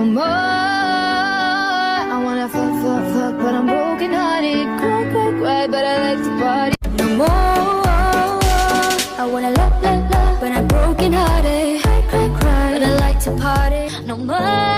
no more. I wanna fuck, fuck, fuck, but I'm broken hearted. Cry, cry, cry, but I like to party. No more. I wanna love, love, love, but I'm broken hearted. Cry, cry, cry, but I like to party. No more.